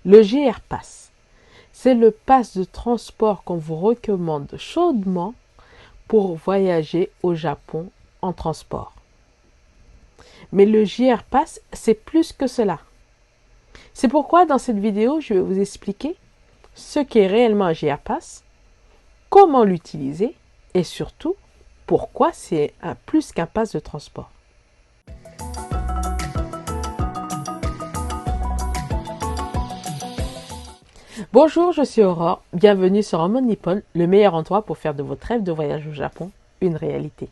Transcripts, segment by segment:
Le JR Pass, c'est le pass de transport qu'on vous recommande chaudement pour voyager au Japon en transport. Mais le JR Pass, c'est plus que cela. C'est pourquoi dans cette vidéo, je vais vous expliquer ce qu'est réellement un JR Pass, comment l'utiliser et surtout, pourquoi c'est plus qu'un pass de transport. Bonjour, je suis Aurore, bienvenue sur En Mode Nippon, le meilleur endroit pour faire de votre rêve de voyage au Japon une réalité.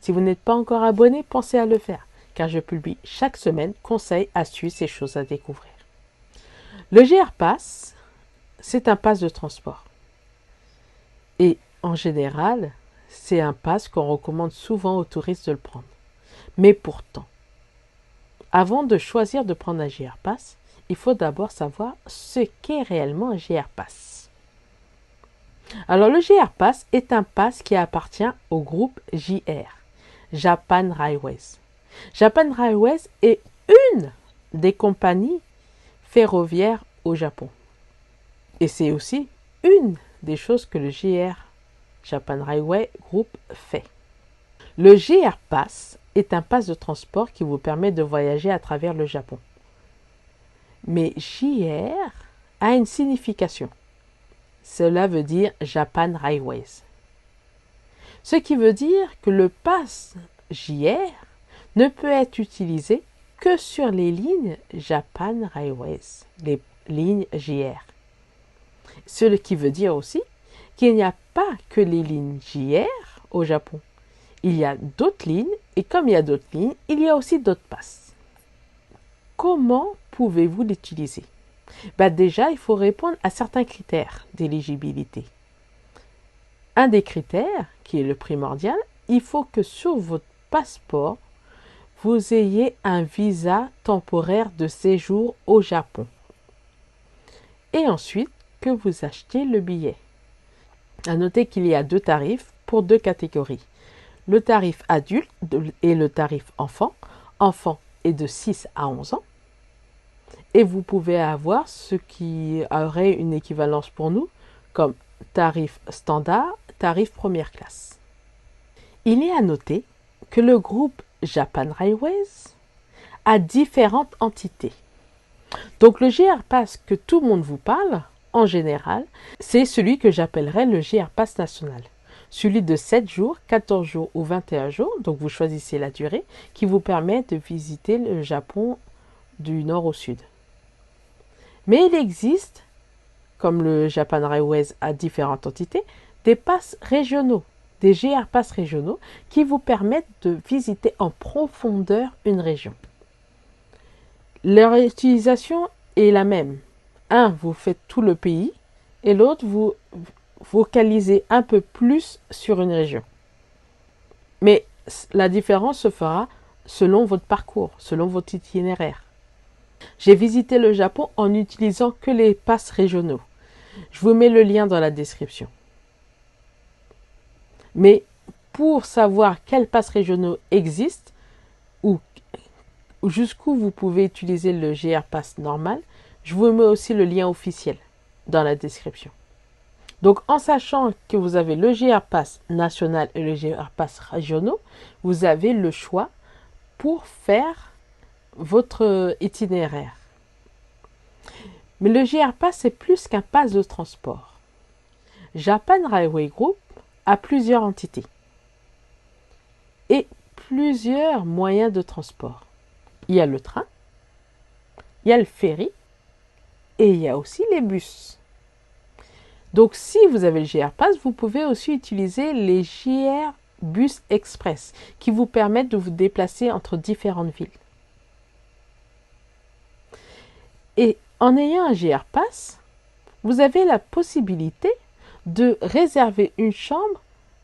Si vous n'êtes pas encore abonné, pensez à le faire, car je publie chaque semaine conseils, astuces et choses à découvrir. Le JR Pass, c'est un pass de transport. Et en général, c'est un pass qu'on recommande souvent aux touristes de le prendre. Mais pourtant, avant de choisir de prendre un JR Pass, il faut d'abord savoir ce qu'est réellement un JR Pass. Alors le JR Pass est un pass qui appartient au groupe JR, Japan Railways. Japan Railways est une des compagnies ferroviaires au Japon. Et c'est aussi une des choses que le JR, Japan Railway Group, fait. Le JR Pass est un pass de transport qui vous permet de voyager à travers le Japon. Mais JR a une signification. Cela veut dire Japan Railways. Ce qui veut dire que le pass JR ne peut être utilisé que sur les lignes Japan Railways, les lignes JR. Ce qui veut dire aussi qu'il n'y a pas que les lignes JR au Japon. Il y a d'autres lignes et comme il y a d'autres lignes, il y a aussi d'autres passes. Comment pouvez-vous l'utiliser? Déjà, il faut répondre à certains critères d'éligibilité. Un des critères, qui est le primordial, il faut que sur votre passeport, vous ayez un visa temporaire de séjour au Japon. Et ensuite, que vous achetiez le billet. À noter qu'il y a deux tarifs pour deux catégories. Le tarif adulte et le tarif enfant. Enfant est de 6 à 11 ans. Et vous pouvez avoir ce qui aurait une équivalence pour nous comme tarif standard, tarif première classe. Il est à noter que le groupe Japan Railways a différentes entités. Donc le JR Pass que tout le monde vous parle, en général, c'est celui que j'appellerais le JR Pass national. Celui de 7 jours, 14 jours ou 21 jours, donc vous choisissez la durée, qui vous permet de visiter le Japon du nord au sud. Mais il existe, comme le Japan Railways a différentes entités, des passes régionaux, des JR Pass régionaux qui vous permettent de visiter en profondeur une région. Leur utilisation est la même. Un, vous faites tout le pays et l'autre, vous focalisez un peu plus sur une région. Mais la différence se fera selon votre parcours, selon votre itinéraire. J'ai visité le Japon en utilisant que les passes régionaux. Je vous mets le lien dans la description. Mais pour savoir quels passes régionaux existent ou jusqu'où vous pouvez utiliser le JR Pass normal, je vous mets aussi le lien officiel dans la description. Donc en sachant que vous avez le JR Pass national et le JR Pass régionaux, vous avez le choix pour faire votre itinéraire. Mais le JR Pass, c'est plus qu'un pass de transport. Japan Railway Group a plusieurs entités et plusieurs moyens de transport. Il y a le train, il y a le ferry et il y a aussi les bus. Donc si vous avez le JR Pass, vous pouvez aussi utiliser les JR Bus Express qui vous permettent de vous déplacer entre différentes villes. Et en ayant un JR Pass, vous avez la possibilité de réserver une chambre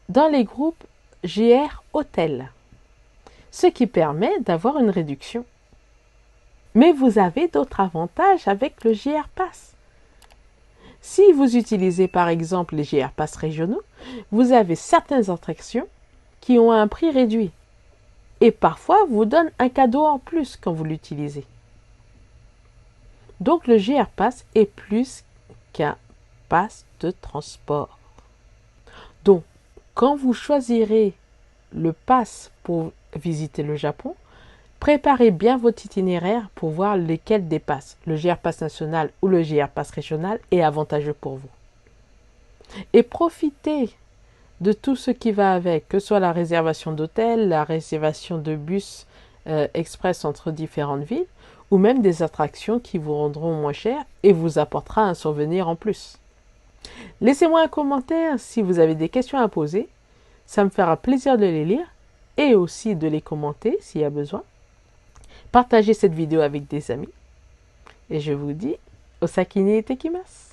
dans les groupes JR Hôtel, ce qui permet d'avoir une réduction. Mais vous avez d'autres avantages avec le JR Pass. Si vous utilisez par exemple les JR Pass régionaux, vous avez certaines attractions qui ont un prix réduit et parfois vous donnent un cadeau en plus quand vous l'utilisez. Donc le JR Pass est plus qu'un pass de transport. Donc, quand vous choisirez le pass pour visiter le Japon, préparez bien votre itinéraire pour voir lequel des passes, le JR Pass national ou le JR Pass régional, est avantageux pour vous. Et profitez de tout ce qui va avec, que ce soit la réservation d'hôtel, la réservation de bus express entre différentes villes, ou même des attractions qui vous rendront moins cher et vous apportera un souvenir en plus. Laissez-moi un commentaire si vous avez des questions à poser. Ça me fera plaisir de les lire et aussi de les commenter s'il y a besoin. Partagez cette vidéo avec des amis. Et je vous dis, osaki ni itekimasu.